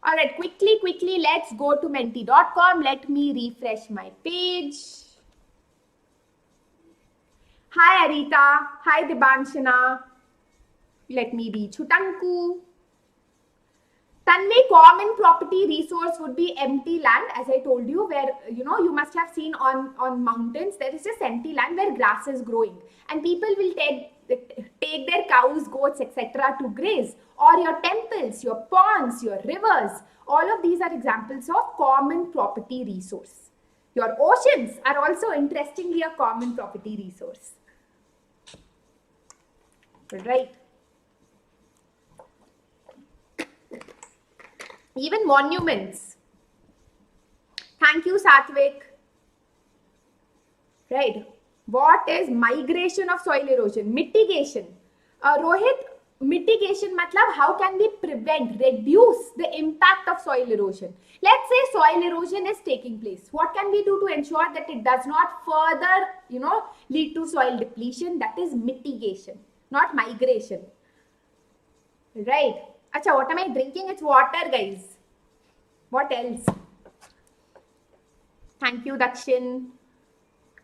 Alright, quickly, let's go to menti.com. Let me refresh my page. Hi Arita, hi Dibanshana. Let me reach Chutanku. Tanvi, common property resource would be empty land, as I told you, where, you must have seen on mountains, there is just empty land where grass is growing. And people will take their cows, goats, etc. to graze. Or your temples, your ponds, your rivers. All of these are examples of common property resource. Your oceans are also interestingly a common property resource. Right. Even monuments. Thank you, Satvik. right? What is migration of soil erosion? Mitigation. Rohit, mitigation matlab how can we reduce the impact of soil erosion? Let's say soil erosion is taking place. What can we do to ensure that it does not further, lead to soil depletion? That is mitigation, not migration. Right. Acha, what am I drinking? It's water, guys. What else? Thank you, Dakshin.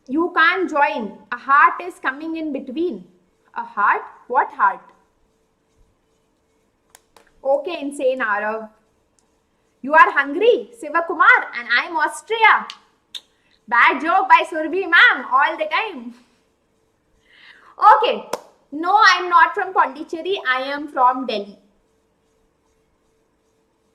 You can't join. A heart is coming in between. A heart? What heart? Okay, insane Arav. You are hungry, Sivakumar, and I'm Austria. Bad joke by Surabhi Ma'am all the time. Okay. No, I'm not from Pondicherry. I am from Delhi.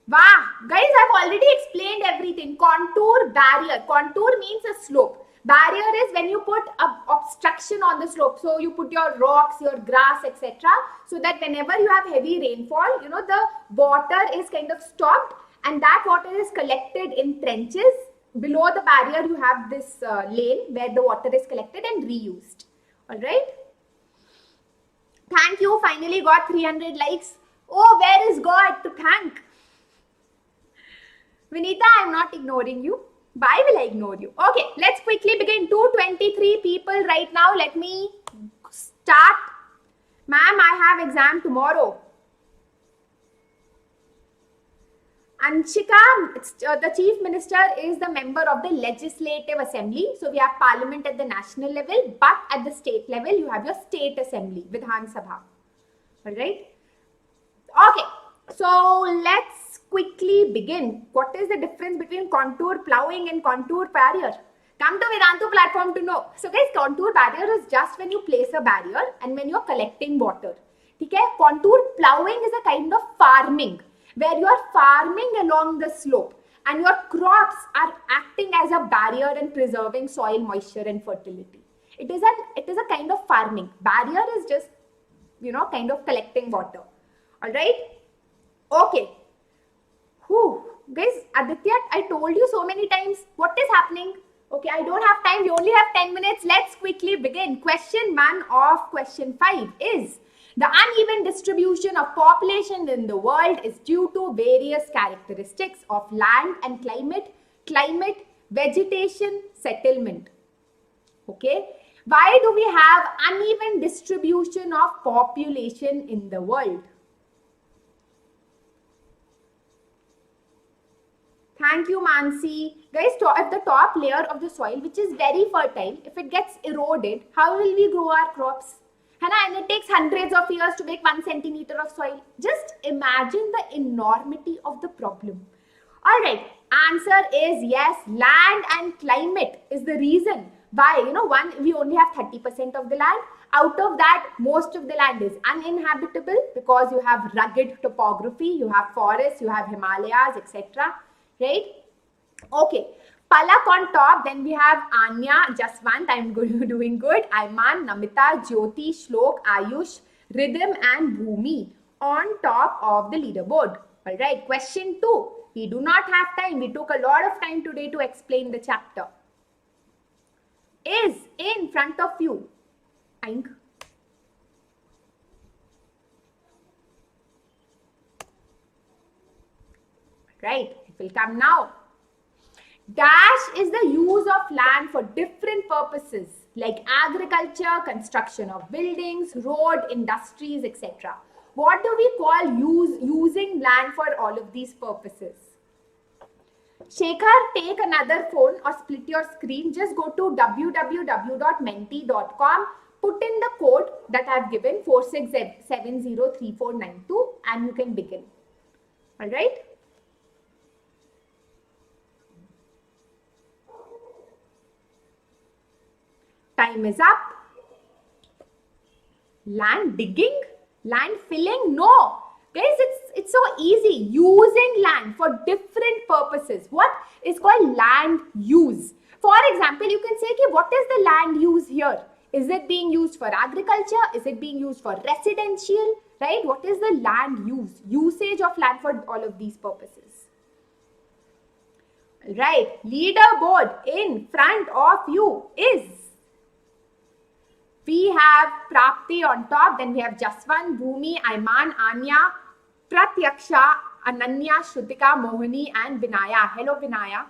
Wow, guys, I've already explained everything. Contour, barrier. Contour means a slope. Barrier is when you put an obstruction on the slope. So you put your rocks, your grass, etc. So that whenever you have heavy rainfall, the water is kind of stopped and that water is collected in trenches. Below the barrier, you have this lane where the water is collected and reused. All right. Thank you. Finally got 300 likes. Oh, where is God to thank? Vinita, I'm not ignoring you. Why will I ignore you? Okay, let's quickly begin. 223 people right now. Let me start. Ma'am, I have exam tomorrow. Anshika, the Chief Minister is the member of the Legislative Assembly. So we have Parliament at the national level, but at the state level, you have your State Assembly, Vidhan Sabha. Alright? Okay, so let's quickly begin. What is the difference between contour ploughing and contour barrier? Come to Vedantu platform to know. So guys, contour barrier is just when you place a barrier and when you're collecting water. Okay? Contour ploughing is a kind of farming, where you are farming along the slope and your crops are acting as a barrier and preserving soil moisture and fertility. It is a kind of farming. Barrier is just, kind of collecting water. All right? Okay. Whew. Guys, Aditya, I told you so many times. What is happening? Okay, I don't have time. We only have 10 minutes. Let's quickly begin. Question 1 of question 5 is, the uneven distribution of population in the world is due to various characteristics of land and climate, vegetation, settlement. Okay. Why do we have uneven distribution of population in the world? Thank you, Mansi. Guys, if the top layer of the soil, which is very fertile, if it gets eroded, how will we grow our crops? And it takes hundreds of years to make 1 centimeter of soil. Just imagine the enormity of the problem. Alright, answer is yes, land and climate is the reason why, we only have 30% of the land. Out of that, most of the land is uninhabitable because you have rugged topography, you have forests, you have Himalayas, etc. Right? Okay. Palak on top, then we have Anya, Jaswant, I'm doing good, Ayman, Namita, Jyoti, Shlok, Ayush, Rhythm and Bhumi on top of the leaderboard. Alright, question 2. We do not have time. We took a lot of time today to explain the chapter. Is in front of you. Right, it will come now. Dash is the use of land for different purposes like agriculture, construction of buildings, road, industries, etc. What do we call using land for all of these purposes? Shekhar, take another phone or split your screen. Just go to www.menti.com. Put in the code that I have given 46703492 and you can begin. Alright? Time is up. Land digging? Land filling? No. Guys, it's so easy. Using land for different purposes. What is called land use? For example, you can say, okay, what is the land use here? Is it being used for agriculture? Is it being used for residential? Right? What is the land use? Usage of land for all of these purposes. Right. Leaderboard in front of you is We have Prapti on top. Then we have Jaswant, Bhumi, Aiman, Anya, Pratyaksha, Ananya, Shrutika, Mohini, and Vinaya. Hello, Vinaya.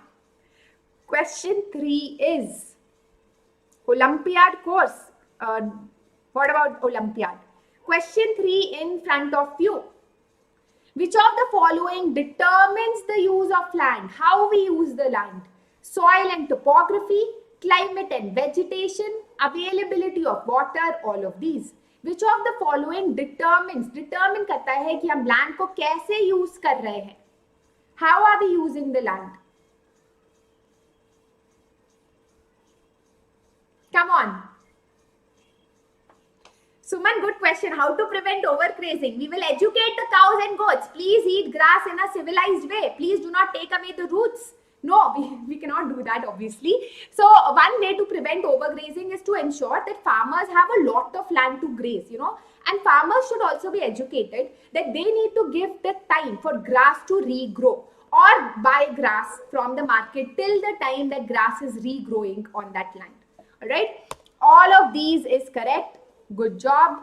Question 3 is Olympiad course. What about Olympiad? Question 3 in front of you. Which of the following determines the use of land? How we use the land? Soil and topography, climate and vegetation, availability of water, all of these. Which of the following determine करता है कि हम land को कैसे use कर रहे हैं? How are we using the land? Come on. Suman, good question. How to prevent overgrazing? We will educate the cows and goats. Please eat grass in a civilized way. Please do not take away the roots. No, we cannot do that, obviously. So one way to prevent overgrazing is to ensure that farmers have a lot of land to graze, and farmers should also be educated that they need to give the time for grass to regrow or buy grass from the market till the time that grass is regrowing on that land. All right. All of these is correct. Good job.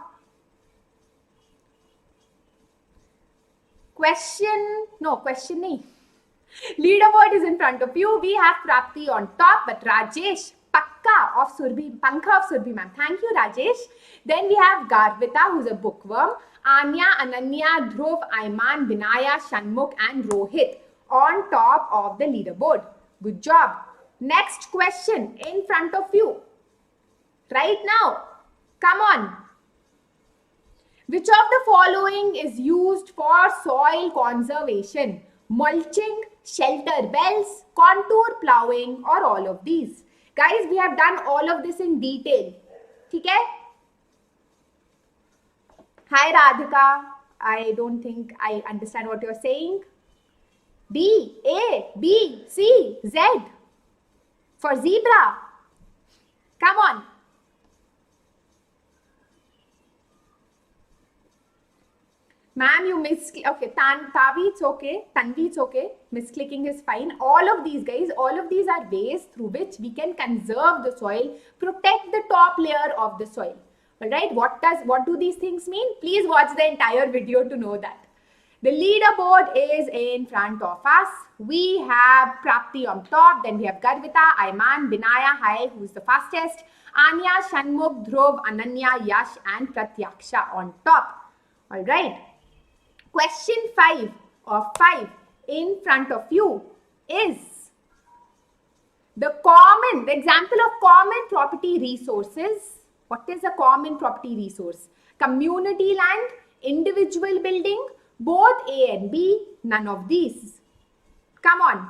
Question nahi. Leaderboard is in front of you. We have Prapti on top, but Rajesh, Pankha of Surabhi Ma'am. Thank you, Rajesh. Then we have Garvita, who's a bookworm. Anya, Ananya, Dhruv, Aiman, Vinaya, Shanmukh, and Rohit on top of the leaderboard. Good job. Next question in front of you. Right now. Come on. Which of the following is used for soil conservation? Mulching, shelter bells, contour plowing, or all of these? Guys, we have done all of this in detail. Okay? Hi Radhika. I don't think I understand what you're saying. D, A, B, C, Z. For zebra. Come on. Ma'am, you okay, Tavi, it's okay. Tanvi, it's okay. Misclicking is fine. All of these, guys, all of these are ways through which we can conserve the soil, protect the top layer of the soil. All right, what do these things mean? Please watch the entire video to know that. The leaderboard is in front of us. We have Prapti on top. Then we have Garvita, Aiman, Vinaya, Hai, who's the fastest. Anya, Shanmukh, Dhruv, Ananya, Yash, and Pratyaksha on top. All right. Question 5 of 5 in front of you is the example of common property resources. What is a common property resource? Community land, individual building, both A and B, none of these. Come on.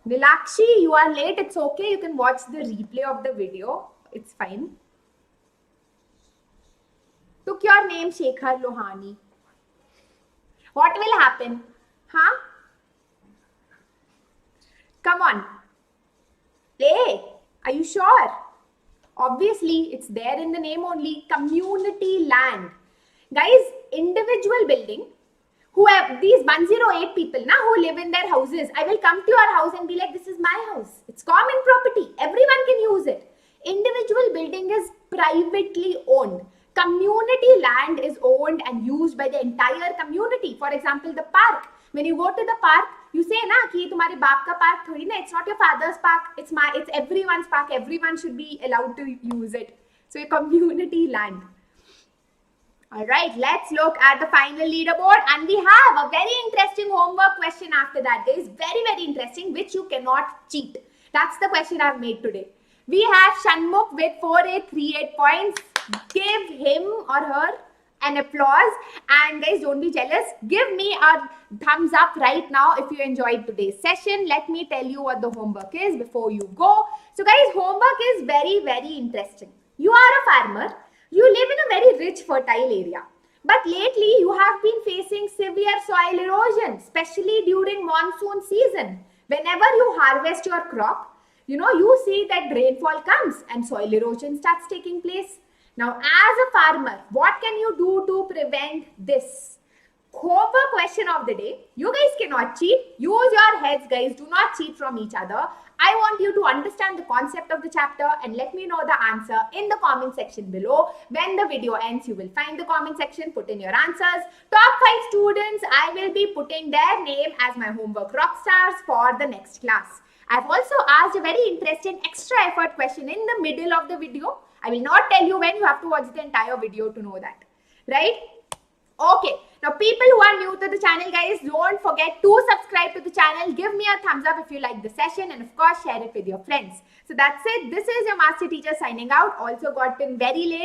Nilakshi, you are late. It's okay. You can watch the replay of the video. It's fine. Took your name, Shekhar Lohani. What will happen? Huh? Come on. A. Are you sure? Obviously, it's there in the name only. Community land. Guys, individual building. Who have these 108 people who live in their houses. I will come to your house and be like, this is my house. It's common property. Everyone can use it. Individual building is privately owned. Community land is owned and used by the entire community. For example, the park. When you go to the park, you say na कि तुम्हारे बाप का park थोड़ी ना. It's not your father's park. It's everyone's park. Everyone should be allowed to use it. So a community land. All right, let's look at the final leaderboard, and we have a very interesting homework question after that. Guys, very, very interesting, which you cannot cheat. That's the question I've made today. We have Shanmukh with 4838 points. Give him or her an applause. And guys, don't be jealous. Give me a thumbs up right now if you enjoyed today's session. Let me tell you what the homework is before you go. So guys, homework is very, very interesting. You are a farmer. You live in a very rich, fertile area. But lately, you have been facing severe soil erosion, especially during monsoon season. Whenever you harvest your crop, you see that rainfall comes and soil erosion starts taking place. Now, as a farmer, what can you do to prevent this? homework question of the day. You guys cannot cheat. Use your heads, guys. Do not cheat from each other. I want you to understand the concept of the chapter and let me know the answer in the comment section below. When the video ends, you will find the comment section, put in your answers. Top 5 students, I will be putting their name as my homework rock stars for the next class. I've also asked a very interesting extra effort question in the middle of the video. I will not tell you when. You have to watch the entire video to know that. Right? Okay, now people who are new to the channel, guys, don't forget to subscribe to the channel. Give me a thumbs up if you like the session and of course share it with your friends. So that's it. This is your master teacher signing out. Also got in very late.